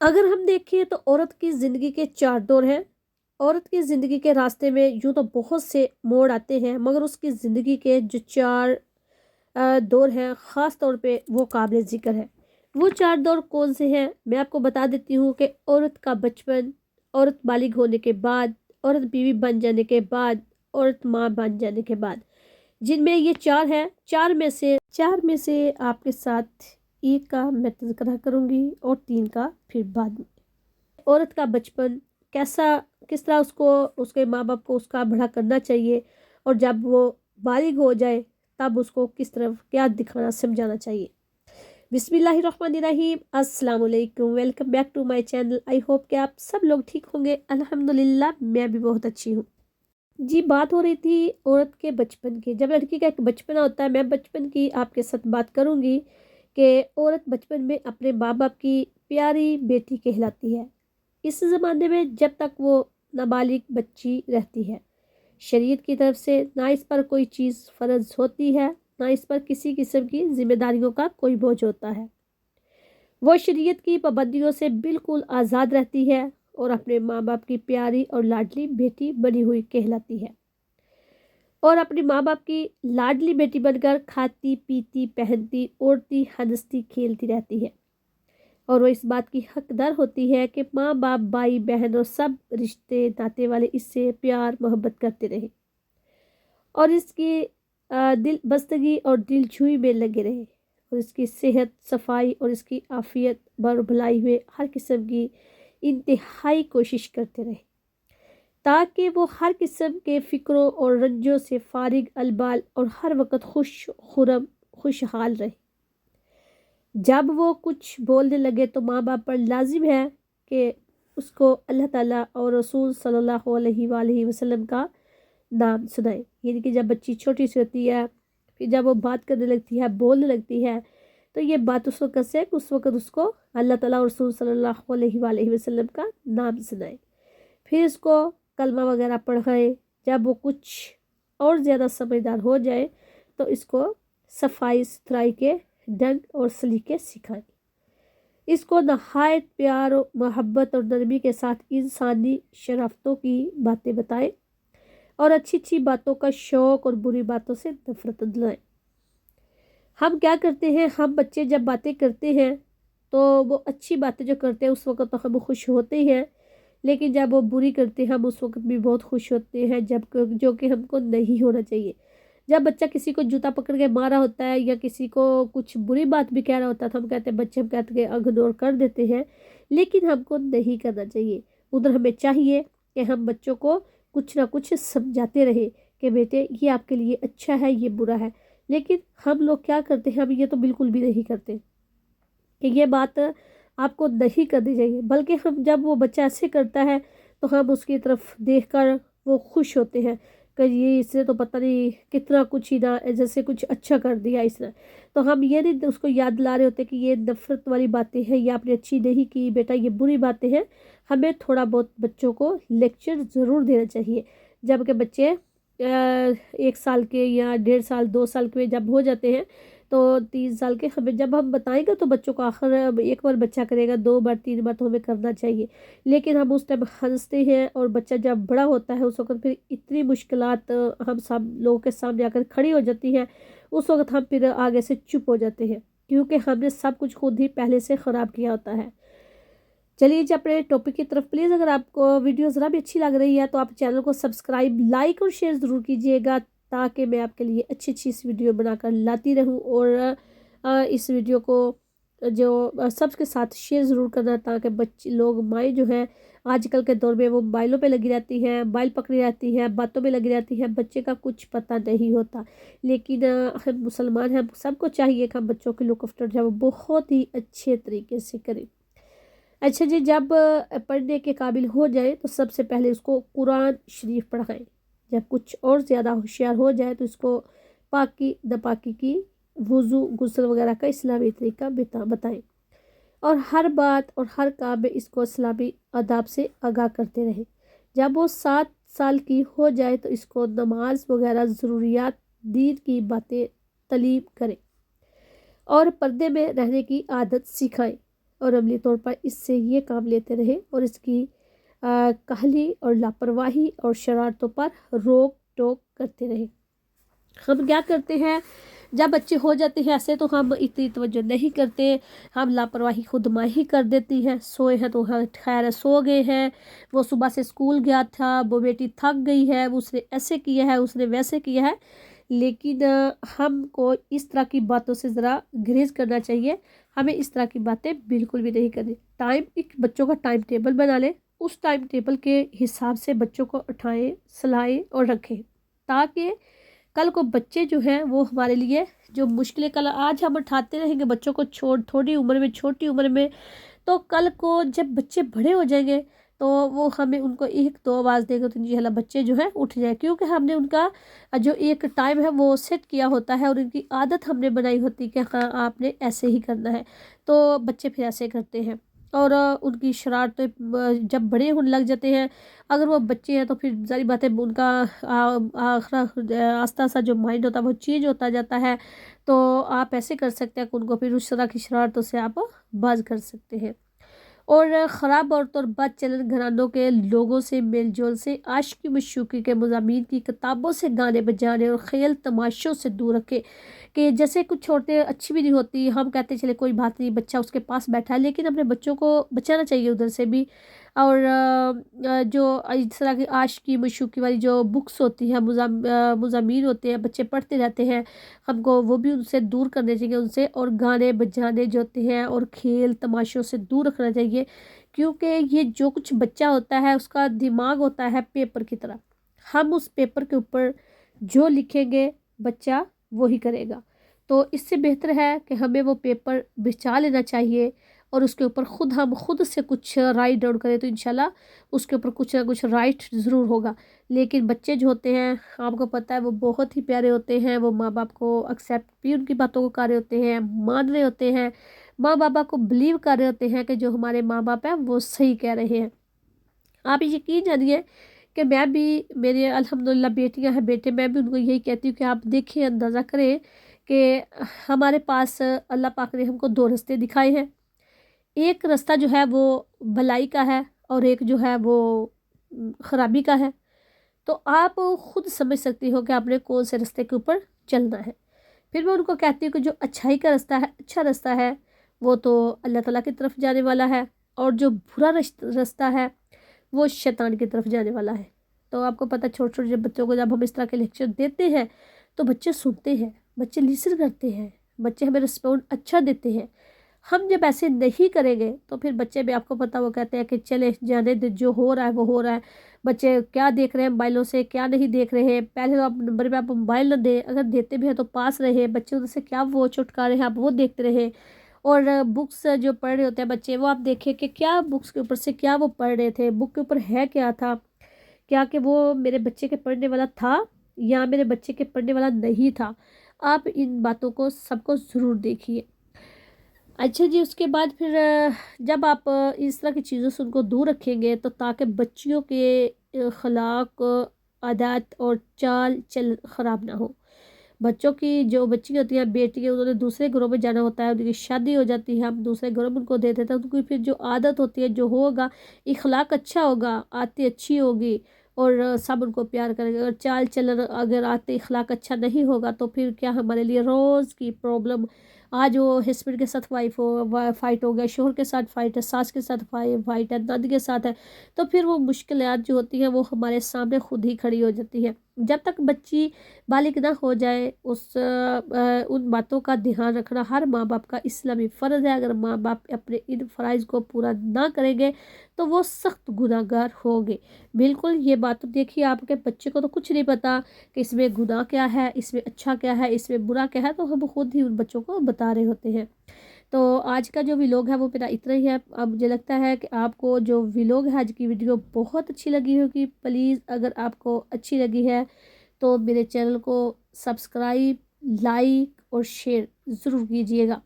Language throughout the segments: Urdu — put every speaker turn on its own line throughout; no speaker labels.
اگر ہم دیکھیں تو عورت کی زندگی کے 4 دور ہیں۔ عورت کی زندگی کے راستے میں یوں تو بہت سے موڑ آتے ہیں، مگر اس کی زندگی کے جو 4 دور ہیں خاص طور پہ وہ قابل ذکر ہے۔ وہ 4 دور کون سے ہیں میں آپ کو بتا دیتی ہوں کہ عورت کا بچپن، عورت بالغ ہونے کے بعد، عورت بیوی بن جانے کے بعد، عورت ماں بن جانے کے بعد، جن میں یہ 4 ہیں۔ چار میں سے آپ کے ساتھ ایک کا میں تذکرہ کروں گی اور 3 کا پھر بعد میں۔ عورت کا بچپن کس طرح اس کو اس کے ماں باپ کو اس کا بڑا کرنا چاہیے، اور جب وہ بالغ ہو جائے تب اس کو کس طرح کیا دکھانا سمجھانا چاہیے۔ بسم اللہ الرحمن الرحیم، السلام علیکم، welcome back to my channel. I hope کہ آپ سب لوگ ٹھیک ہوں گے۔ الحمدللہ میں بھی بہت اچھی ہوں۔ جی، بات ہو رہی تھی عورت کے بچپن کی۔ جب لڑکی کا ایک بچپنا ہوتا ہے، میں بچپن کی آپ کے ساتھ بات کروں گی کہ عورت بچپن میں اپنے ماں باپ کی پیاری بیٹی کہلاتی ہے۔ اس زمانے میں جب تک وہ نابالغ بچی رہتی ہے، شریعت کی طرف سے نہ اس پر کوئی چیز فرض ہوتی ہے، نہ اس پر کسی قسم کی ذمہ داریوں کا کوئی بوجھ ہوتا ہے۔ وہ شریعت کی پابندیوں سے بالکل آزاد رہتی ہے اور اپنے ماں باپ کی پیاری اور لاڈلی بیٹی بنی ہوئی کہلاتی ہے، اور اپنے ماں باپ کی لاڈلی بیٹی بن کر کھاتی پیتی پہنتی اوڑھتی ہنستی کھیلتی رہتی ہے، اور وہ اس بات کی حقدار ہوتی ہے کہ ماں باپ بھائی بہن اور سب رشتے ناتے والے اس سے پیار محبت کرتے رہیں اور اس کی دل بستگی اور دل چھوئی میں لگے رہے، اور اس کی صحت صفائی اور اس کی عافیت بر بھلائی میں ہر قسم کی انتہائی کوشش کرتے رہے، تاکہ وہ ہر قسم کے فکروں اور رنجوں سے فارغ البال اور ہر وقت خوش خرم خوشحال رہے۔ جب وہ کچھ بولنے لگے تو ماں باپ پر لازم ہے کہ اس کو اللہ تعالیٰ اور رسول صلی اللہ علیہ وآلہ وسلم کا نام سنائے۔ یعنی کہ جب بچی چھوٹی سی ہوتی ہے، پھر جب وہ بات کرنے لگتی ہے، بولنے لگتی ہے، تو یہ بات اس وقت سے اس وقت اس کو اللہ تعالیٰ اور رسول صلی اللہ علیہ وآلہ وسلم کا نام سنائے، پھر اس کو کلمہ وغیرہ پڑھائے۔ جب وہ کچھ اور زیادہ سمجھدار ہو جائے تو اس کو صفائی ستھرائی کے ڈنگ اور سلیقے سکھائیں، اس کو نہایت پیار و محبت اور نرمی کے ساتھ انسانی شرافتوں کی باتیں بتائیں اور اچھی اچھی باتوں کا شوق اور بری باتوں سے نفرت دلائیں۔ ہم کیا کرتے ہیں، ہم بچے جب باتیں کرتے ہیں تو وہ اچھی باتیں جو کرتے ہیں اس وقت تو ہم خوش ہوتے ہیں، لیکن جب وہ بری کرتے ہیں ہم اس وقت بھی بہت خوش ہوتے ہیں، جو کہ ہم کو نہیں ہونا چاہیے۔ جب بچہ کسی کو جوتا پکڑ کے مارا ہوتا ہے یا کسی کو کچھ بری بات بھی کہہ رہا ہوتا ہے تو ہم کہتے ہیں بچے، ہم کہتے ہیں اگنور کر دیتے ہیں، لیکن ہم کو نہیں کرنا چاہیے۔ ادھر ہمیں چاہیے کہ ہم بچوں کو کچھ نہ کچھ سمجھاتے رہے کہ بیٹے یہ آپ کے لیے اچھا ہے، یہ برا ہے، لیکن ہم لوگ کیا کرتے ہیں، ہم یہ تو بالکل بھی نہیں کرتے کہ یہ بات آپ کو نہیں کرنی چاہیے، بلکہ ہم جب وہ بچہ ایسے کرتا ہے تو ہم اس کی طرف دیکھ کر وہ خوش ہوتے ہیں کہ یہ اس نے تو پتہ نہیں کتنا کچھ ہی نہ جیسے کچھ اچھا کر دیا اس نے، تو ہم یہ نہیں اس کو یاد دلا رہے ہوتے کہ یہ نفرت والی باتیں ہیں، یہ آپ نے اچھی نہیں کی بیٹا، یہ بری باتیں ہیں۔ ہمیں تھوڑا بہت بچوں کو لیکچر ضرور دینا چاہیے، جب کہ بچے 1 سال کے یا 1.5 سال 2 سال کے جب ہو جاتے ہیں تو 3 سال کے ہمیں جب ہم بتائیں گے تو بچوں کو آخر ایک بار بچہ کرے گا، 2 بار 3 بار تو ہمیں کرنا چاہیے، لیکن ہم اس ٹائم ہنستے ہیں، اور بچہ جب بڑا ہوتا ہے اس وقت پھر اتنی مشکلات ہم سب لوگوں کے سامنے آ کر کھڑی ہو جاتی ہیں، اس وقت ہم پھر آگے سے چپ ہو جاتے ہیں کیونکہ ہم نے سب کچھ خود ہی پہلے سے خراب کیا ہوتا ہے۔ چلیے جی اپنے ٹاپک کی طرف، پلیز اگر آپ کو ویڈیو ذرا بھی اچھی لگ رہی ہے تو آپ چینل کو سبسکرائب لائک اور شیئر ضرور کیجیے گا، تاکہ میں آپ کے لیے اچھی اچھی اس ویڈیو بنا کر لاتی رہوں، اور اس ویڈیو کو جو سب کے ساتھ شیئر ضرور کرنا، تاکہ بچے لوگ مائیں جو ہیں آج کل کے دور میں وہ موبائلوں پہ لگی رہتی ہیں، موبائل پکڑی رہتی ہیں، باتوں میں لگی رہتی ہیں، بچے کا کچھ پتہ نہیں ہوتا، لیکن ہم مسلمان ہیں، سب کو چاہیے کہ ہم بچوں کے لک آفٹر جو ہے وہ بہت ہی اچھے طریقے سے کریں۔ اچھا جی، جب پڑھنے کے قابل ہو جائے تو سب سے پہلے اس کو قرآن شریف پڑھائیں، جب کچھ اور زیادہ ہوشیار ہو جائے تو اس کو پاکی ناپاکی کی وضو غسل وغیرہ کا اسلامی طریقہ بتائیں، اور ہر بات اور ہر کام میں اس کو اسلامی آداب سے آگاہ کرتے رہیں۔ جب وہ 7 سال کی ہو جائے تو اس کو نماز وغیرہ ضروریات دین کی باتیں تعلیم کریں اور پردے میں رہنے کی عادت سکھائیں۔ اور عملی طور پر اس سے یہ کام لیتے رہیں اور اس کی کاہلی اور لاپرواہی اور شرارتوں پر روک ٹوک کرتے رہیں۔ ہم کیا کرتے ہیں جب بچے ہو جاتے ہیں ایسے تو ہم اتنی توجہ نہیں کرتے، ہم لاپرواہی خود ماہی کر دیتی ہیں، سوئے ہیں تو خیر ہے سو گئے ہیں، وہ صبح سے اسکول گیا تھا، وہ بیٹی تھک گئی ہے، اس نے ایسے کیا ہے، اس نے ویسے کیا ہے۔ لیکن ہم کو اس طرح کی باتوں سے ذرا گریز کرنا چاہیے، ہمیں اس طرح کی باتیں بالکل بھی نہیں کرنی۔ ایک بچوں کا ٹائم ٹیبل بنا لیں، اس ٹائم ٹیبل کے حساب سے بچوں کو اٹھائیں، سلائیں اور رکھیں، تاکہ کل کو بچے جو ہیں وہ ہمارے لیے جو مشکلیں کل آج ہم اٹھاتے رہیں گے بچوں کو چھوٹی عمر میں، تو کل کو جب بچے بڑے ہو جائیں گے تو وہ ہمیں ان کو ایک دو آواز دے گا تو انشاءاللہ بچے جو ہیں اٹھ جائیں، کیونکہ ہم نے ان کا جو ایک ٹائم ہے وہ سیٹ کیا ہوتا ہے اور ان کی عادت ہم نے بنائی ہوتی کہ ہاں آپ نے ایسے ہی کرنا ہے، تو بچے پھر ایسے کرتے ہیں اور ان کی شرارتیں جب بڑے ہونے لگ جاتے ہیں، اگر وہ بچے ہیں تو پھر ظاہر بات ہے ان کا آہستہ جو مائنڈ ہوتا ہے وہ چینج ہوتا جاتا ہے، تو آپ ایسے کر سکتے ہیں کہ ان کو پھر اس طرح کی شرارتوں سے آپ باز کر سکتے ہیں۔ اور خراب عورتوں اور بد چلن گھرانوں کے لوگوں سے میل جول سے، عاشقی مشوقی کے مضامین کی کتابوں سے، گانے بجانے اور خیل تماشوں سے دور رکھے، کہ جیسے کچھ عورتیں اچھی بھی نہیں ہوتی، ہم کہتے ہیں چلے کوئی بات نہیں بچہ اس کے پاس بیٹھا ہے، لیکن اپنے بچوں کو بچانا چاہیے ادھر سے بھی۔ اور جو اس طرح کی عاشقی مشوقی والی جو بکس ہوتی ہیں، مضامین ہوتے ہیں، بچے پڑھتے رہتے ہیں، ہم کو وہ بھی ان سے دور کرنے چاہیے ان سے، اور گانے بجانے جو ہوتے ہیں اور کھیل تماشوں سے دور رکھنا چاہیے، کیونکہ یہ جو کچھ بچہ ہوتا ہے اس کا دماغ ہوتا ہے پیپر کی طرح، ہم اس پیپر کے اوپر جو لکھیں گے بچہ وہی کرے گا، تو اس سے بہتر ہے کہ ہمیں وہ پیپر بچا لینا چاہیے اور اس کے اوپر ہم خود سے کچھ رائٹ ڈاؤن کریں تو انشاءاللہ اس کے اوپر کچھ نہ کچھ رائٹ ضرور ہوگا۔ لیکن بچے جو ہوتے ہیں آپ کو پتہ ہے وہ بہت ہی پیارے ہوتے ہیں، وہ ماں باپ کو ایکسیپٹ بھی ان کی باتوں کو کر رہے ہوتے ہیں، مان رہے ہوتے ہیں، ماں بابا کو بلیو کر رہے ہوتے ہیں کہ جو ہمارے ماں باپ ہیں وہ صحیح کہہ رہے ہیں۔ آپ یقین جانیے کہ میں بھی، میرے الحمدللہ بیٹیاں ہیں بیٹے، میں بھی ان کو یہی کہتی ہوں کہ آپ دیکھیں اندازہ کریں کہ ہمارے پاس اللہ پاک نے ہم کو دو رستے دکھائے ہیں، ایک رستہ جو ہے وہ بھلائی کا ہے اور ایک جو ہے وہ خرابی کا ہے، تو آپ خود سمجھ سکتی ہو کہ آپ نے کون سے رستے کے اوپر چلنا ہے۔ پھر میں ان کو کہتی ہوں کہ جو اچھائی کا رستہ ہے، اچھا رستہ ہے، وہ تو اللہ تعالیٰ کی طرف جانے والا ہے، اور جو برا رستہ ہے وہ شیطان کی طرف جانے والا ہے۔ تو آپ کو پتہ چھوٹے چھوٹے بچوں کو جب ہم اس طرح کے لیکچر دیتے ہیں تو بچے سنتے ہیں، بچے لیسن کرتے ہیں، بچے ہمیں رسپونڈ اچھا دیتے ہیں۔ ہم جب ایسے نہیں کریں گے تو پھر بچے بھی آپ کو پتہ وہ کہتے ہیں کہ چلے جانے دے، جو ہو رہا ہے وہ ہو رہا ہے، بچے کیا دیکھ رہے ہیں موبائلوں سے کیا نہیں دیکھ رہے ہیں، پہلے تو آپ نمبر پہ آپ موبائل نہ دیں، اگر دیتے بھی ہیں تو پاس رہے، بچے ادھر سے کیا وہ چٹکا رہے ہیں آپ وہ دیکھتے رہے، اور بکس جو پڑھ رہے ہوتے ہیں بچے وہ آپ دیکھیں کہ کیا بکس کے اوپر سے کیا وہ پڑھ رہے تھے، بک کے اوپر ہے کیا تھا، کیا کہ وہ میرے بچے کے پڑھنے والا تھا یا میرے بچے کے پڑھنے والا نہیں تھا۔ آپ ان باتوں کو سب کو ضرور دیکھیے۔ اچھا جی، اس کے بعد پھر جب آپ اس طرح کی چیزوں سے ان کو دور رکھیں گے تو تاکہ بچیوں کے اخلاق، عادات اور چال چل خراب نہ ہو۔ بچوں کی جو بچی ہوتی ہیں بیٹی، انہوں نے دوسرے گھروں میں جانا ہوتا ہے، ان کی شادی ہو جاتی ہے، ہم دوسرے گھروں میں ان کو دے دیتے ہیں، ان کی پھر جو عادت ہوتی ہے جو ہوگا، اخلاق اچھا ہوگا، آتی اچھی ہوگی اور سب ان کو پیار کریں گے، اور چال چلن اگر آتے اخلاق اچھا نہیں ہوگا تو پھر کیا ہمارے لیے روز کی پرابلم، آج وہ ہسبینڈ کے ساتھ فائٹ ہو گیا، شوہر کے ساتھ فائٹ ہے، ساس کے ساتھ فائٹ ہے، دادی کے ساتھ ہے، تو پھر وہ مشکلات جو ہوتی ہیں وہ ہمارے سامنے خود ہی کھڑی ہو جاتی ہے۔ جب تک بچی بالغ نہ ہو جائے ان باتوں کا دھیان رکھنا ہر ماں باپ کا اسلامی فرض ہے، اگر ماں باپ اپنے ان فرائض کو پورا نہ کریں گے تو وہ سخت گناہ گار ہوں گے۔ بالکل یہ بات دیکھیے، آپ کے بچے کو تو کچھ نہیں پتا کہ اس میں گناہ کیا ہے، اس میں اچھا کیا ہے، اس میں برا کیا ہے، تو ہم خود ہی ان بچوں کو بتا رہے ہوتے ہیں۔ تو آج کا جو ویلوگ ہے وہ میرا اتنا ہی ہے۔ اب مجھے لگتا ہے کہ آپ کو جو ویلوگ ہے آج کی ویڈیو بہت اچھی لگی ہوگی، پلیز اگر آپ کو اچھی لگی ہے تو میرے چینل کو سبسکرائب، لائک اور شیئر ضرور کیجیے گا،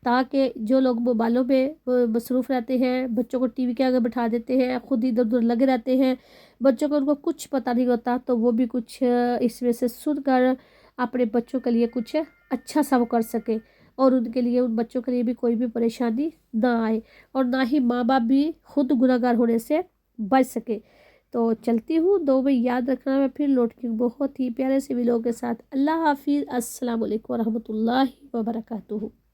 تاکہ جو لوگ موبائلوں پہ مصروف رہتے ہیں، بچوں کو ٹی وی کے آگے بٹھا دیتے ہیں، خود ہی ادھر ادھر لگے رہتے ہیں، بچوں کو ان کو کچھ پتہ نہیں ہوتا، تو وہ بھی کچھ اس میں سے سن کر اپنے بچوں کے لیے کچھ اچھا سا وہ کر سکے۔ اور ان کے لیے ان بچوں کے لیے بھی کوئی بھی پریشانی نہ آئے اور نہ ہی ماں باپ بھی خود گنہگار ہونے سے بچ سکے۔ تو چلتی ہوں، دو میں یاد رکھنا، میں پھر لوٹ کی بہت ہی پیارے سے ویڈیو کے ساتھ۔ اللہ حافظ، السلام علیکم ورحمۃ اللہ وبرکاتہ۔